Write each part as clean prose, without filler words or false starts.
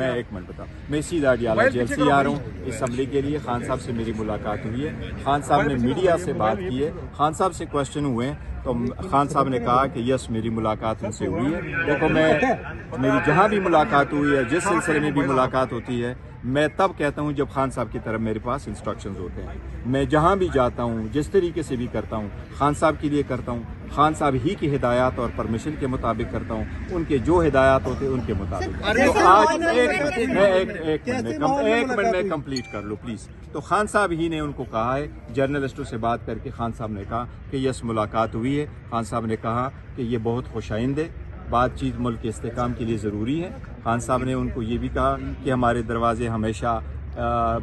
मैं एक मिनट बताऊँ, मैं सीधा डियाला जेल से आ रहा हूँ असम्बली के लिए। खान साहब से मेरी मुलाकात हुई है, खान साहब ने मीडिया से बात की है, खान साहब से क्वेश्चन हुए हैं तो खान साहब ने कहा कि यस मेरी मुलाकात उनसे हुई है। देखो मेरी जहाँ भी मुलाकात हुई है, जिस सिलसिले में भी मुलाकात होती है, मैं तब कहता हूँ जब खान साहब की तरफ मेरे पास इंस्ट्रक्शंस होते हैं। मैं जहाँ भी जाता हूँ, जिस तरीके से भी करता हूँ, खान साहब के लिए करता हूँ, खान साहब ही की हिदायत और परमिशन के मुताबिक करता हूँ, उनके जो हिदायत होते हैं उनके मुताबिक। तो आज एक मिनट में कंप्लीट कर लो प्लीज़। तो खान साहब ही ने उनको कहा है, जर्नलिस्टों से बात करके खान साहब ने कहा कि यस मुलाकात हुई है। खान साहब ने कहा कि ये बहुत खुशाइंद है, बातचीत मुल्क के इस्तेहकाम के लिए ज़रूरी है। खान साहब ने उनको ये भी कहा कि हमारे दरवाजे हमेशा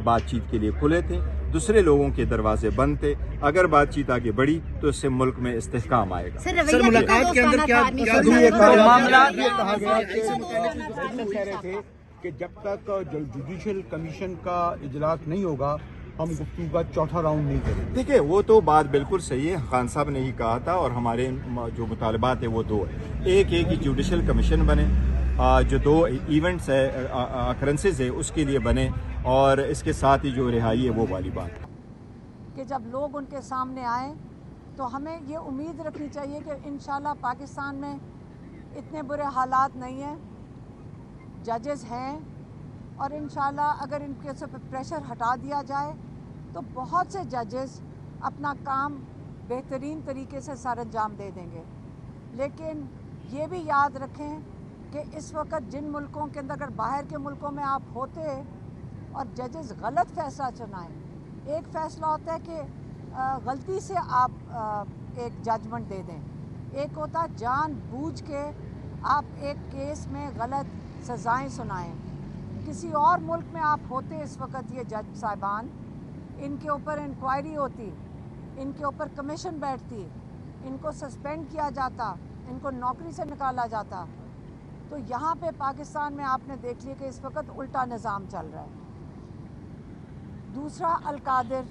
बातचीत के लिए खुले थे, दूसरे लोगों के दरवाजे बंद थे। अगर बातचीत आगे बढ़ी तो इससे मुल्क में इस्तेहकाम आएगा। सर मुलाकात के अंदर क्या मामला कहा गया थे कि जब तक जुडिशल कमीशन का इजलास नहीं होगा हम गुफ्तगू का चौथा राउंड नहीं करेंगे। देखिए वो तो बात बिल्कुल सही है, खान साहब ने ही कहा था और हमारे जो मुतालबात है वो दो है। एक जुडिशल कमीशन बने, जो दो इवेंट्स है अकरेंसेस है उसके लिए बने, और इसके साथ ही जो रिहाई है वो वाली बात कि जब लोग उनके सामने आए तो हमें ये उम्मीद रखनी चाहिए कि इंशाल्लाह पाकिस्तान में इतने बुरे हालात नहीं हैं, जजेस हैं, और इंशाल्लाह अगर इनके से प्रेशर हटा दिया जाए तो बहुत से जजेस अपना काम बेहतरीन तरीके से सर अंजाम दे देंगे। लेकिन ये भी याद रखें कि इस वक्त जिन मुल्कों के अंदर, अगर बाहर के मुल्कों में आप होते और जजेस गलत फैसला सुनाएं, एक फ़ैसला होता है कि गलती से आप एक जजमेंट दे दें, एक होता जानबूझ के आप एक केस में गलत सज़ाएं सुनाएं। किसी और मुल्क में आप होते इस वक्त ये जज साहिबान, इनके ऊपर इंक्वायरी होती, इनके ऊपर कमीशन बैठती, इनको सस्पेंड किया जाता, इनको नौकरी से निकाला जाता। तो यहाँ पे पाकिस्तान में आपने देख लिया कि इस वक्त उल्टा निज़ाम चल रहा है। दूसरा अल-कादिर,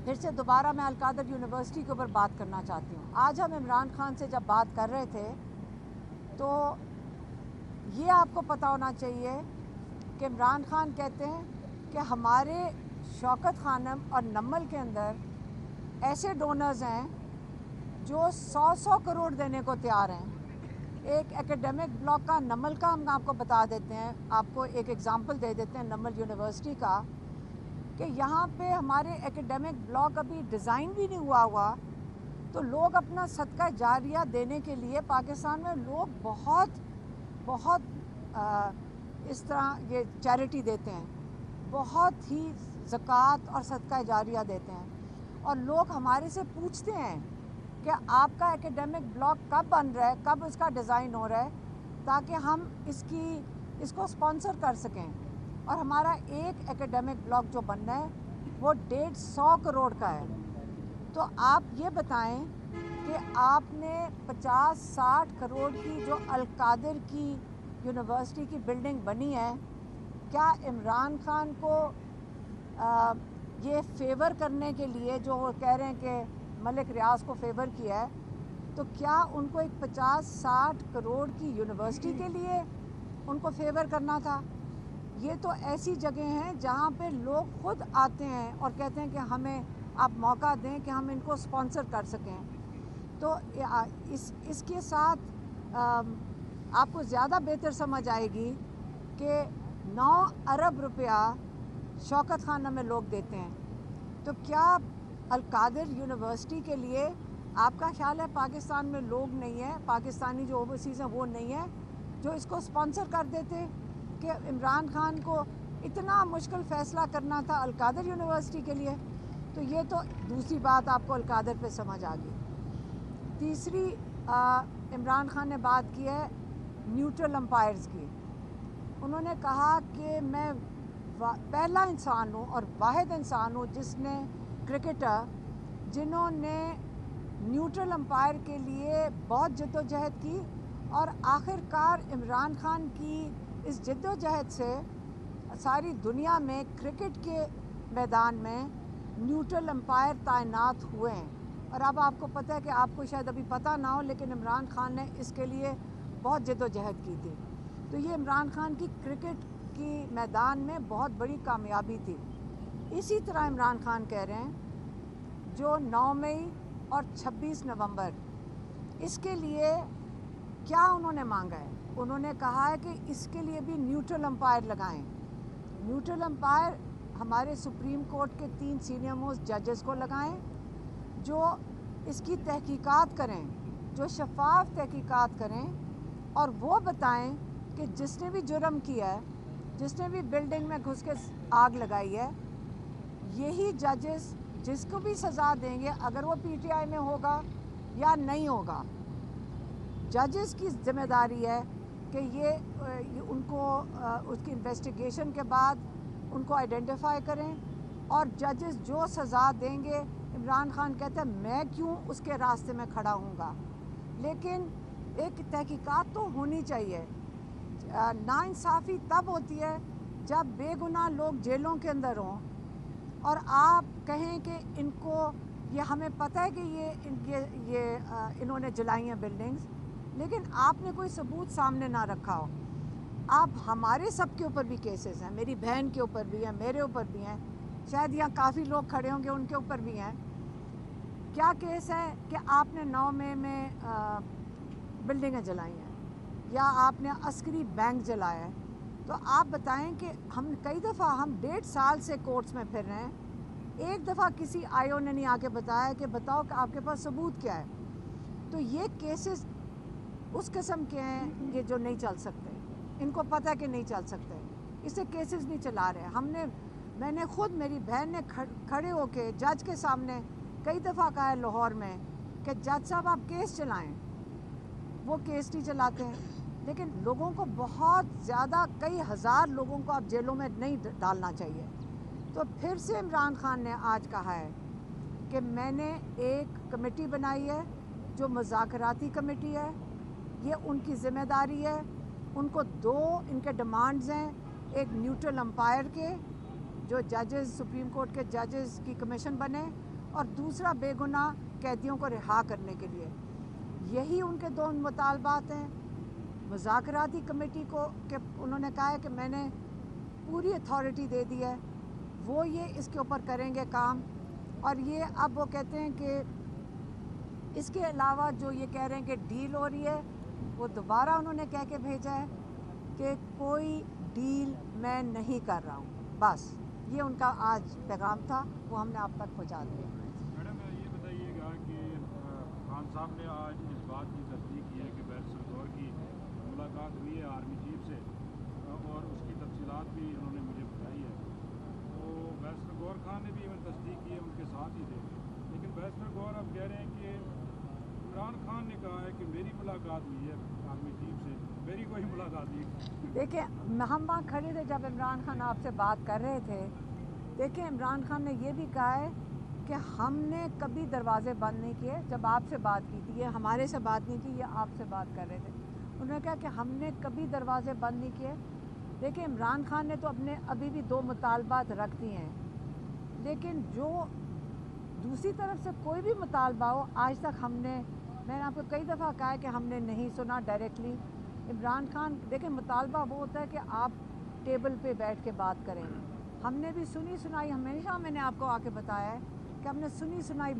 फिर से दोबारा मैं अल-कादिर यूनिवर्सिटी के ऊपर बात करना चाहती हूँ। आज हम इमरान खान से जब बात कर रहे थे तो ये आपको पता होना चाहिए कि इमरान खान कहते हैं कि हमारे शौकत खानम और नम्मल के अंदर ऐसे डोनर्स हैं जो 100 करोड़ देने को तैयार हैं। एक एकेडमिक ब्लॉक का नम्मल का हम आपको बता देते हैं, आपको एक एग्जांपल दे देते हैं नम्मल यूनिवर्सिटी का, कि यहाँ पे हमारे एकेडमिक ब्लॉक अभी डिज़ाइन भी नहीं हुआ, तो लोग अपना सदका जारिया देने के लिए पाकिस्तान में लोग बहुत इस तरह ये चैरिटी देते हैं, बहुत ही ज़कात और सदका जारिया देते हैं। और लोग हमारे से पूछते हैं कि आपका एकेडमिक ब्लॉक कब बन रहा है, कब इसका डिज़ाइन हो रहा है, ताकि हम इसको स्पॉन्सर कर सकें। और हमारा एक एकेडमिक ब्लॉक जो बनना है वो 150 करोड़ का है। तो आप ये बताएं कि आपने 50-60 करोड़ की जो अल-कादिर की यूनिवर्सिटी की बिल्डिंग बनी है, क्या इमरान खान को ये फेवर करने के लिए, जो वो कह रहे हैं कि मलिक रियाज को फेवर किया है, तो क्या उनको एक 50-60 करोड़ की यूनिवर्सिटी के लिए उनको फेवर करना था? ये तो ऐसी जगह हैं जहाँ पे लोग खुद आते हैं और कहते हैं कि हमें आप मौका दें कि हम इनको स्पॉन्सर कर सकें। तो इसके साथ आपको ज़्यादा बेहतर समझ आएगी कि 9 अरब रुपया शौकत खाना में लोग देते हैं। तो क्या अल-कादिर यूनिवर्सिटी के लिए आपका ख्याल है पाकिस्तान में लोग नहीं है, पाकिस्तानी जो ओवरसीज़ हैं वो नहीं है जो इसको स्पॉन्सर कर देते कि इमरान खान को इतना मुश्किल फ़ैसला करना था अल-कादिर यूनिवर्सिटी के लिए? तो ये तो दूसरी बात आपको अल-कादिर पे समझ आ गई। तीसरी इमरान खान ने बात की है न्यूट्रल अंपायर्स की। उन्होंने कहा कि मैं पहला इंसान हूँ और वाहिद इंसान हूँ जिसने क्रिकेटर जिन्होंने न्यूट्रल अंपायर के लिए बहुत जद्दोजहद की, और आखिरकार इमरान खान की इस जद्दोजहद से सारी दुनिया में क्रिकेट के मैदान में न्यूट्रल अंपायर तैनात हुए हैं। और अब आपको पता है कि आपको शायद अभी पता ना हो, लेकिन इमरान खान ने इसके लिए बहुत जद्दोजहद की थी। तो ये इमरान खान की क्रिकेट की मैदान में बहुत बड़ी कामयाबी थी। इसी तरह इमरान खान कह रहे हैं जो 9 मई और 26 नवंबर इसके लिए क्या उन्होंने मांगा है, उन्होंने कहा है कि इसके लिए भी न्यूट्रल अंपायर लगाएं। न्यूट्रल अंपायर हमारे सुप्रीम कोर्ट के 3 सीनियर मोस्ट जजेस को लगाएं जो इसकी तहकीकात करें, जो शफाफ तहकीकात करें और वो बताएं कि जिसने भी जुर्म किया है, जिसने भी बिल्डिंग में घुस के आग लगाई है, यही जजेस जिसको भी सज़ा देंगे, अगर वो पीटीआई में होगा या नहीं होगा, जजेस की जिम्मेदारी है कि ये उनको उसकी इन्वेस्टिगेशन के बाद उनको आइडेंटिफाई करें और जजेस जो सज़ा देंगे। इमरान खान कहता है मैं क्यों उसके रास्ते में खड़ा हूँगा, लेकिन एक तहकीकात तो होनी चाहिए। नाइंसाफ़ी तब होती है जब बेगुनाह लोग जेलों के अंदर हों और आप कहें कि इनको ये हमें पता है कि इन्होंने जलाई हैं बिल्डिंग्स, लेकिन आपने कोई सबूत सामने ना रखा हो। आप हमारे सब के ऊपर भी केसेस हैं, मेरी बहन के ऊपर भी हैं, मेरे ऊपर भी हैं, शायद यहाँ काफ़ी लोग खड़े होंगे उनके ऊपर भी हैं। क्या केस है कि आपने 9 मई में बिल्डिंगें जलाई हैं या आपने अस्करी बैंक जलाया है, तो आप बताएं कि हम कई दफ़ा हम 1.5 साल से कोर्ट्स में फिर रहे हैं, एक दफ़ा किसी आईओ ने नहीं आके बताया कि बताओ कि आपके पास सबूत क्या है। तो ये केसेस उस किस्म के हैं ये जो नहीं चल सकते, इनको पता है कि नहीं चल सकते, इससे केसेस नहीं चला रहे। मैंने खुद, मेरी बहन ने खड़े होके जज के सामने कई दफ़ा कहा है लाहौर में कि जज साहब आप केस चलाएं, वो केस नहीं चलाते हैं। लेकिन लोगों को बहुत ज़्यादा, कई हज़ार लोगों को आप जेलों में नहीं डालना चाहिए। तो फिर से इमरान खान ने आज कहा है कि मैंने एक कमेटी बनाई है जो मुज़ाकराती कमेटी है, ये उनकी ज़िम्मेदारी है। उनको 2 इनके डिमांड्स हैं, एक न्यूट्रल अंपायर के जो जजेस, सुप्रीम कोर्ट के जजेस की कमीशन बने, और दूसरा बेगुनाह कैदियों को रिहा करने के लिए। यही उनके 2 मुतालबात हैं। मुज़ाकराती कमेटी को कि उन्होंने कहा है कि मैंने पूरी अथॉरिटी दे दी है, वो ये इसके ऊपर करेंगे काम। और ये अब वो कहते हैं कि इसके अलावा जो ये कह रहे हैं कि डील हो रही है, वो दोबारा उन्होंने कह के भेजा है कि कोई डील मैं नहीं कर रहा हूँ। बस ये उनका आज पैगाम था, वो हमने आप तक पहुँचा दिया। मैडम ये बताइएगा कि खान साहब ने आज इस बात की तस्दीक की है कि बैरिस्टर गौर की मुलाकात हुई है आर्मी चीफ से और उसकी तफसीलात भी उन्होंने मुझे बताई है। तो बैरिस्टर गौर खान ने भी तस्दीक की है, उनके साथ ही थे। लेकिन बैरिस्टर गौर अब कह रहे हैं कि इमरान खान ने कहा है कि मेरी मुलाकात हुई है आर्मी चीफ से, मेरी कोई मुलाकात नहीं। देखिए, हम वहाँ खड़े थे जब इमरान खान आपसे बात कर रहे थे। देखिए, इमरान खान ने ये भी कहा है कि हमने कभी दरवाजे बंद नहीं किए। जब आपसे बात की थी, ये हमारे से बात नहीं की, ये आपसे बात कर रहे थे, उन्होंने कहा कि हमने कभी दरवाजे बंद नहीं किए। देखिए, इमरान खान ने तो अपने अभी भी 2 मुतालबात रख दिए हैं, लेकिन जो दूसरी तरफ से कोई भी मुतालबा हो, आज तक मैंने आपको कई दफ़ा कहा है कि हमने नहीं सुना डायरेक्टली। इमरान खान, देखिए, मुतालबा वो होता है कि आप टेबल पे बैठ के बात करें। हमने भी सुनी सुनाई, हमेशा मैंने आपको आके बताया है कि हमने सुनी सुनाई